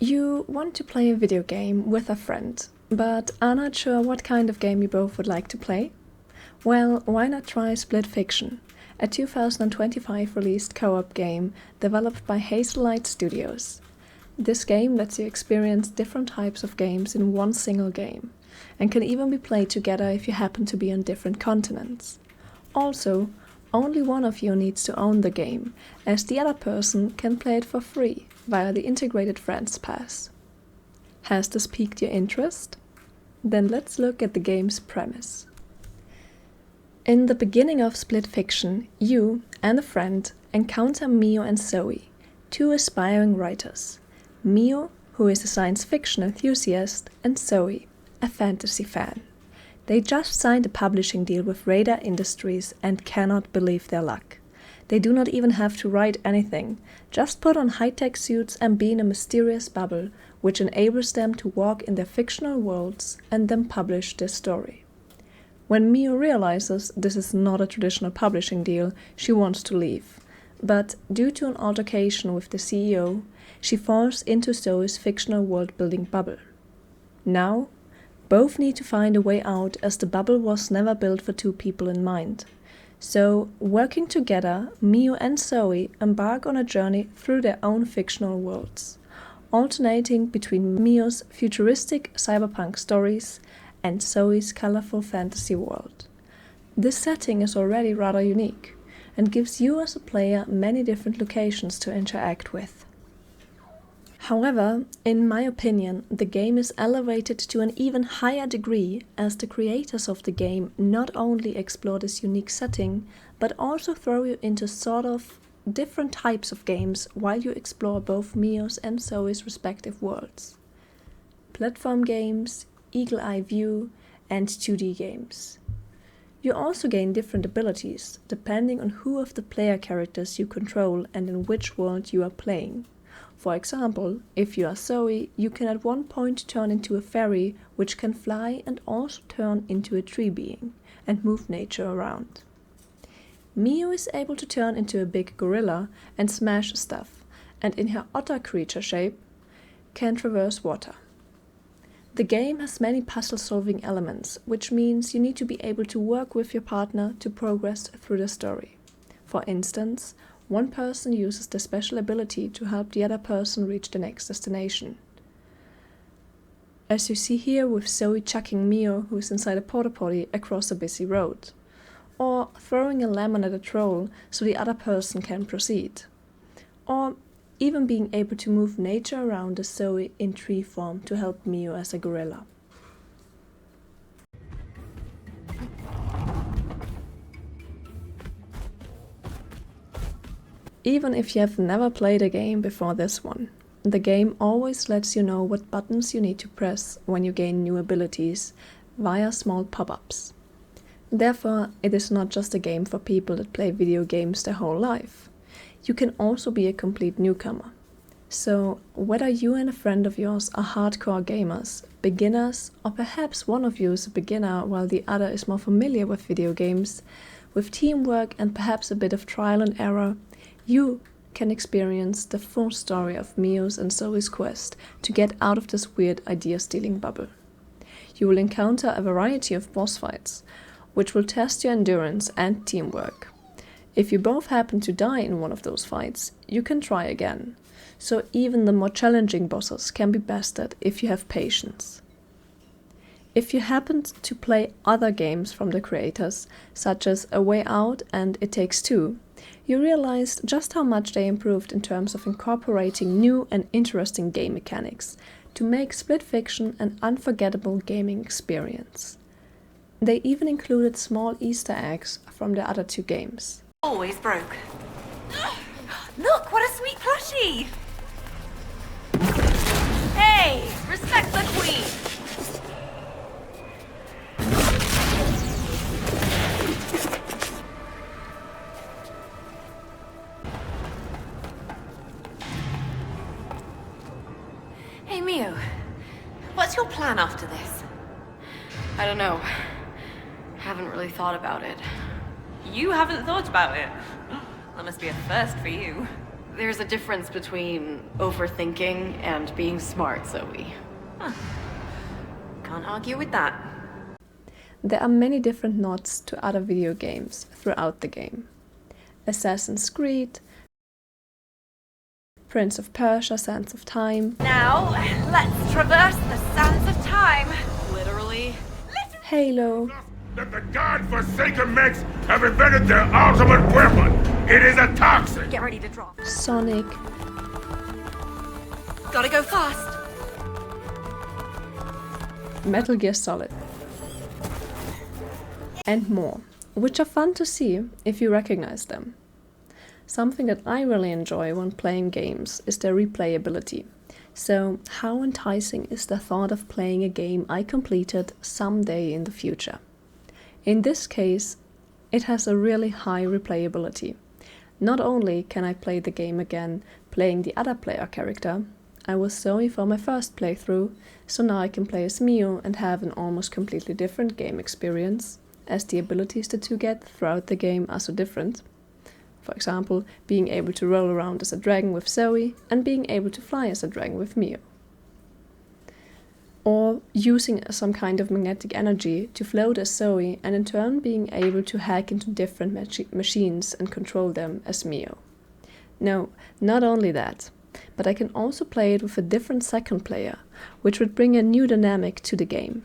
You want to play a video game with a friend, but are not sure what kind of game you both would like to play? Well, why not try Split Fiction, a 2025 released co-op game developed by Hazelight Studios. This game lets you experience different types of games in one single game, and can even be played together if you happen to be on different continents. Also, only one of you needs to own the game, as the other person can play it for free via the integrated Friends Pass. Has this piqued your interest? Then let's look at the game's premise. In the beginning of Split Fiction, you and a friend encounter Mio and Zoe, two aspiring writers. Mio, who is a science fiction enthusiast, and Zoe, a fantasy fan. They just signed a publishing deal with Radar Industries and cannot believe their luck. They do not even have to write anything, just put on high-tech suits and be in a mysterious bubble, which enables them to walk in their fictional worlds and then publish their story. When Mio realizes this is not a traditional publishing deal, she wants to leave. But due to an altercation with the CEO, she falls into Zoe's fictional world-building bubble. Now, both need to find a way out, as the bubble was never built for two people in mind. So, working together, Mio and Zoe embark on a journey through their own fictional worlds, alternating between Mio's futuristic cyberpunk stories and Zoe's colorful fantasy world. This setting is already rather unique, and gives you as a player many different locations to interact with. However, in my opinion, the game is elevated to an even higher degree, as the creators of the game not only explore this unique setting, but also throw you into sort of different types of games while you explore both Mio's and Zoe's respective worlds. Platform games, eagle eye view, and 2D games. You also gain different abilities, depending on who of the player characters you control and in which world you are playing. For example, if you are Zoe, you can at one point turn into a fairy, which can fly and also turn into a tree being, and move nature around. Mio is able to turn into a big gorilla and smash stuff, and in her otter creature shape, can traverse water. The game has many puzzle-solving elements, which means you need to be able to work with your partner to progress through the story. For instance, one person uses the special ability to help the other person reach the next destination. As you see here with Zoe chucking Mio, who is inside a porta potty, across a busy road. Or throwing a lemon at a troll so the other person can proceed. Or even being able to move nature around as Zoe in tree form to help Mio as a gorilla. Even if you have never played a game before this one, the game always lets you know what buttons you need to press when you gain new abilities via small pop-ups. Therefore, it is not just a game for people that play video games their whole life. You can also be a complete newcomer. So, whether you and a friend of yours are hardcore gamers, beginners, or perhaps one of you is a beginner while the other is more familiar with video games, with teamwork and perhaps a bit of trial and error, you can experience the full story of Mio's and Zoe's quest to get out of this weird idea-stealing bubble. You will encounter a variety of boss fights, which will test your endurance and teamwork. If you both happen to die in one of those fights, you can try again, so even the more challenging bosses can be bested if you have patience. If you happened to play other games from the creators, such as A Way Out and It Takes Two, you realized just how much they improved in terms of incorporating new and interesting game mechanics to make Split Fiction an unforgettable gaming experience. They even included small Easter eggs from the other two games. Always broke. Look, what a sweet plushie! Hey, respect the queen! Hey, Mio. What's your plan after this? I don't know. Haven't really thought about it. You haven't thought about it? That must be a first for you. There's a difference between overthinking and being smart, Zoe. Can't argue with that. There are many different nods to other video games throughout the game. Assassin's Creed, Prince of Persia: Sands of Time, Now, let's traverse the sands of time. Literally? Halo, That the God-forsaken mechs have invented their ultimate weapon. It is a toxin. Get ready to drop. Sonic, Gotta go fast. Metal Gear Solid, and more, which are fun to see if you recognize them. Something that I really enjoy when playing games is their replayability. So, how enticing is the thought of playing a game I completed someday in the future? In this case, it has a really high replayability. Not only can I play the game again playing the other player character, I was Zoe for my first playthrough, so now I can play as Mio and have an almost completely different game experience, as the abilities the two get throughout the game are so different. For example, being able to roll around as a dragon with Zoe and being able to fly as a dragon with Mio. Or using some kind of magnetic energy to float as Zoe and in turn being able to hack into different machines and control them as Mio. No, not only that, but I can also play it with a different second player, which would bring a new dynamic to the game.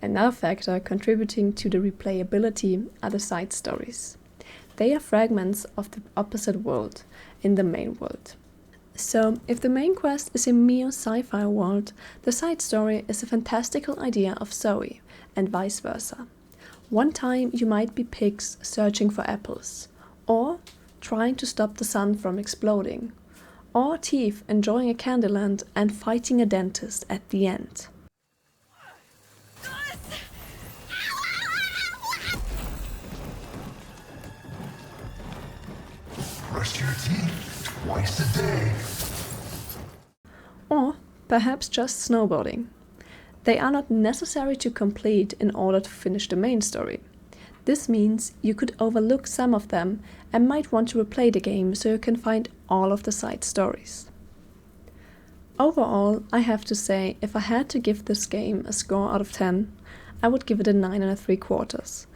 Another factor contributing to the replayability are the side stories. They are fragments of the opposite world in the main world. So, if the main quest is in Mio's sci-fi world, the side story is a fantastical idea of Zoe, and vice versa. One time you might be pigs searching for apples, or trying to stop the sun from exploding, or Teef enjoying a Candyland and fighting a dentist at the end. Brush your teeth twice a day. Or perhaps just snowboarding. They are not necessary to complete in order to finish the main story. This means you could overlook some of them and might want to replay the game so you can find all of the side stories. Overall, I have to say, if I had to give this game a score out of 10, I would give it a 9 3/4.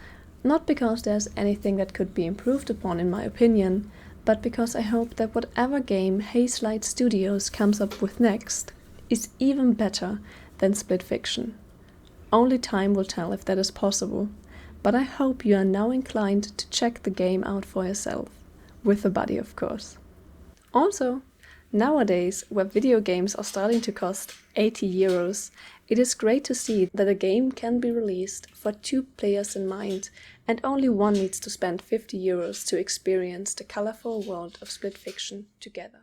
Not because there's anything that could be improved upon in my opinion, but because I hope that whatever game Hazelight Studios comes up with next is even better than Split Fiction. Only time will tell if that is possible, but I hope you are now inclined to check the game out for yourself, with a buddy of course. Also, nowadays, where video games are starting to cost 80 euros, it is great to see that a game can be released for 2 players in mind and only one needs to spend 50 euros to experience the colorful world of Split Fiction together.